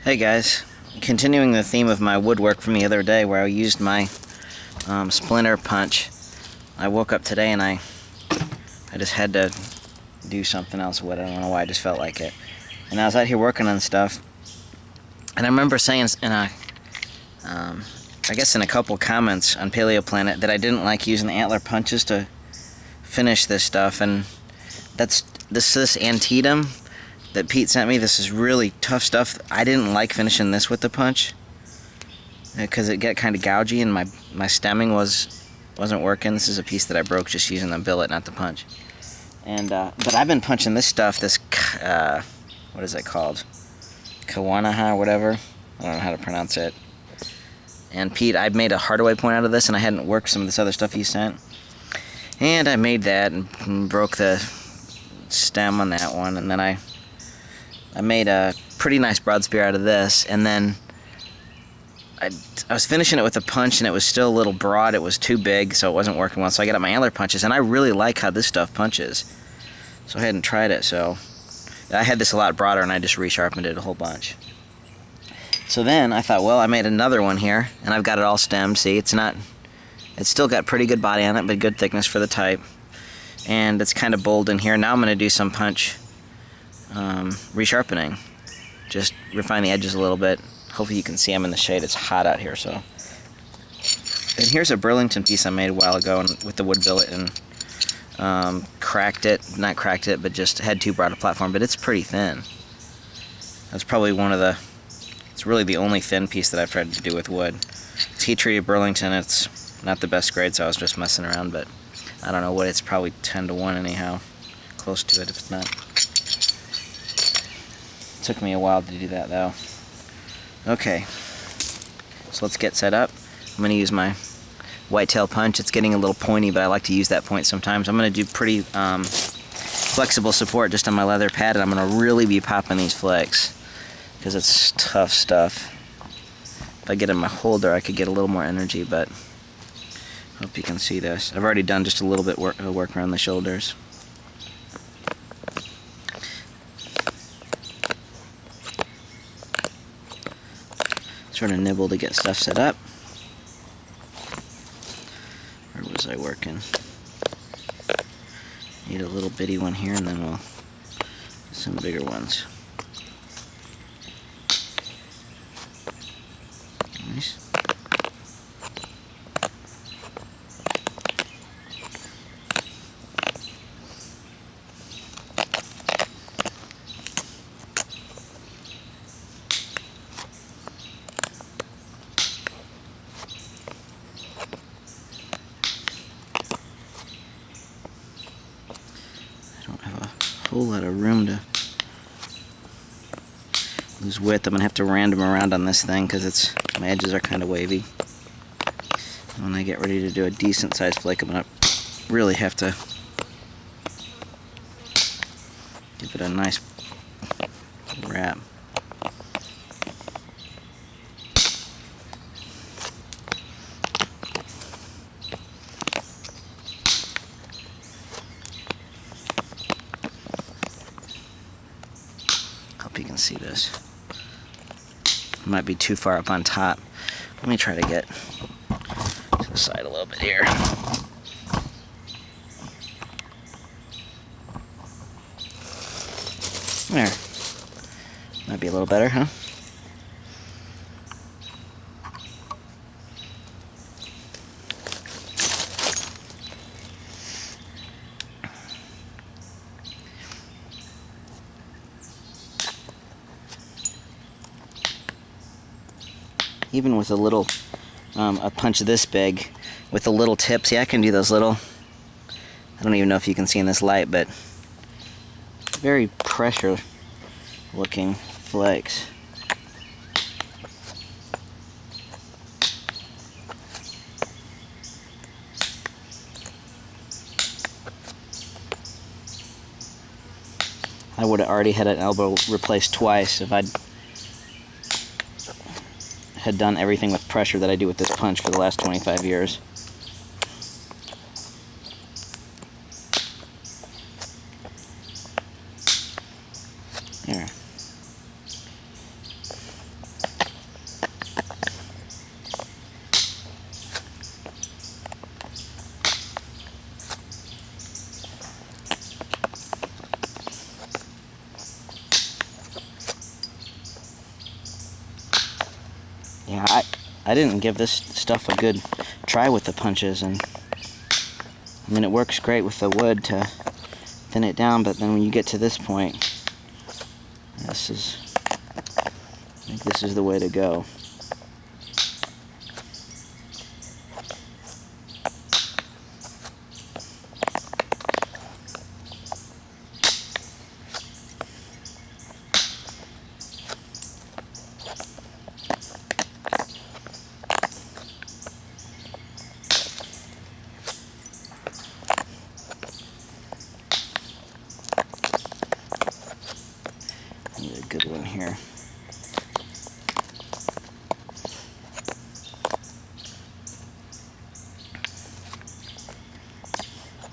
Hey guys, continuing the theme of my woodwork from the other day where I used my splinter punch. I woke up today and I just had to do something else with it. I don't know why, I just felt like it. And I was out here working on stuff, and I remember saying in a, I guess in a couple comments on Paleo Planet that I didn't like using the antler punches to finish this stuff, and that's this antietam that Pete sent me. This is really tough stuff. I didn't like finishing this with the punch because it got kind of gougy and my stemming wasn't working. This is a piece that I broke just using the billet, not the punch. And but I've been punching this stuff, this what is it called? Kawanaha or whatever. I don't know how to pronounce it. And Pete, I made a hardaway point out of this, and I hadn't worked some of this other stuff he sent. And I made that and broke the stem on that one, and then I made a pretty nice broad spear out of this, and then I was finishing it with a punch, and it was still a little broad. It was too big, so it wasn't working well. So I got out my antler punches, and I really like how this stuff punches. So I hadn't tried it, so I had this a lot broader, and I just resharpened it a whole bunch. So then I thought, well, I made another one here, and I've got it all stemmed. See, it's still got pretty good body on it, but good thickness for the type. And it's kind of bold in here. Now I'm going to do some punch resharpening. Just refine the edges a little bit. Hopefully you can see them in the shade. It's hot out here, so. And here's a Burlington piece I made a while ago with the wood billet, and cracked it. Not cracked it, but just had too broad a platform, but it's pretty thin. That's probably it's really the only thin piece that I've tried to do with wood. It's heat-treated Burlington. It's not the best grade, so I was just messing around, but I don't know what, it's probably 10-to-1 anyhow. Close to it if it's not. It took me a while to do that though. Okay, so let's get set up. I'm going to use my whitetail punch. It's getting a little pointy, but I like to use that point sometimes. I'm going to do pretty flexible support just on my leather pad, and I'm going to really be popping these flicks because it's tough stuff. If I get in my holder, I could get a little more energy, but hope you can see this. I've already done just a little bit work around the shoulders. Sort of nibble to get stuff set up. Where was I working? Need a little bitty one here, and then we'll do some bigger ones. Nice. Whole lot of room to lose width. I'm gonna have to random around on this thing because my edges are kind of wavy. When I get ready to do a decent sized flake, I'm gonna really have to give it a nice wrap. You can see this. Might be too far up on top. Let me try to get to the side a little bit here. There. Might be a little better, huh? Even with a punch this big, with the little tips, yeah, I can do those little, I don't even know if you can see in this light, but very pressure looking flakes. I would have already had an elbow replaced twice if I'd had done everything with pressure that I do with this punch for the last 25 years. There. Yeah, I didn't give this stuff a good try with the punches, and I mean, it works great with the wood to thin it down, but then when you get to this point, I think this is the way to go. Need a good one here.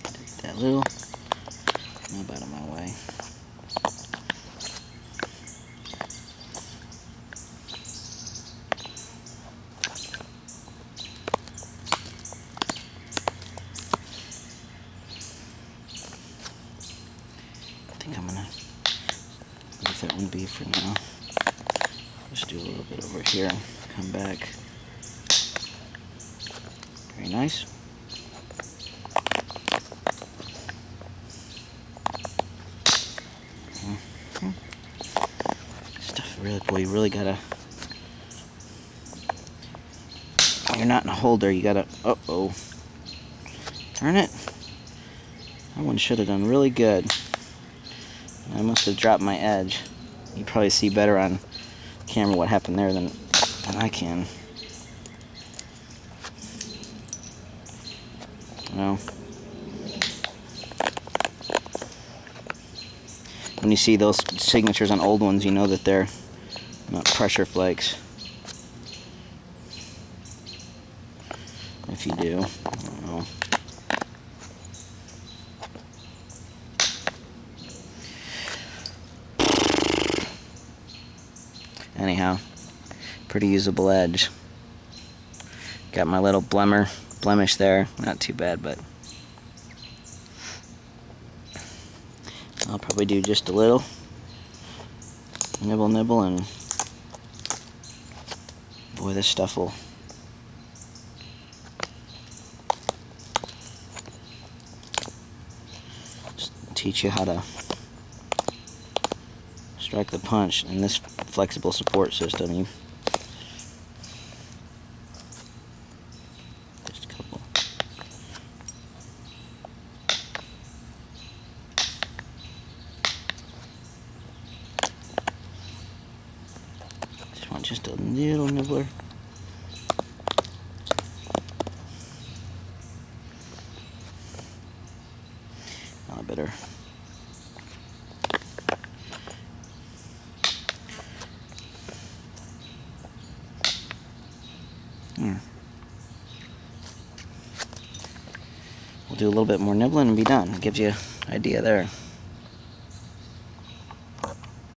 Take that little knob out of my way. I think I'm gonna let that one be for now. Just do a little bit over here and come back. Very nice. Stuff really, boy, you really gotta. You're not in a holder, you gotta. Uh-oh. Turn it. That one should have done really good. I must have dropped my edge. You probably see better on camera what happened there than I can. Well, when you see those signatures on old ones, you know that they're not pressure flakes. If you do, I don't know. Anyhow, pretty usable edge. Got my little blemish there. Not too bad, but I'll probably do just a little nibble, and boy, this stuff will just teach you how to strike the punch in this flexible support system. Just a couple. Just want just a little nibbler. Now I better. We'll do a little bit more nibbling and be done. It gives you an idea there.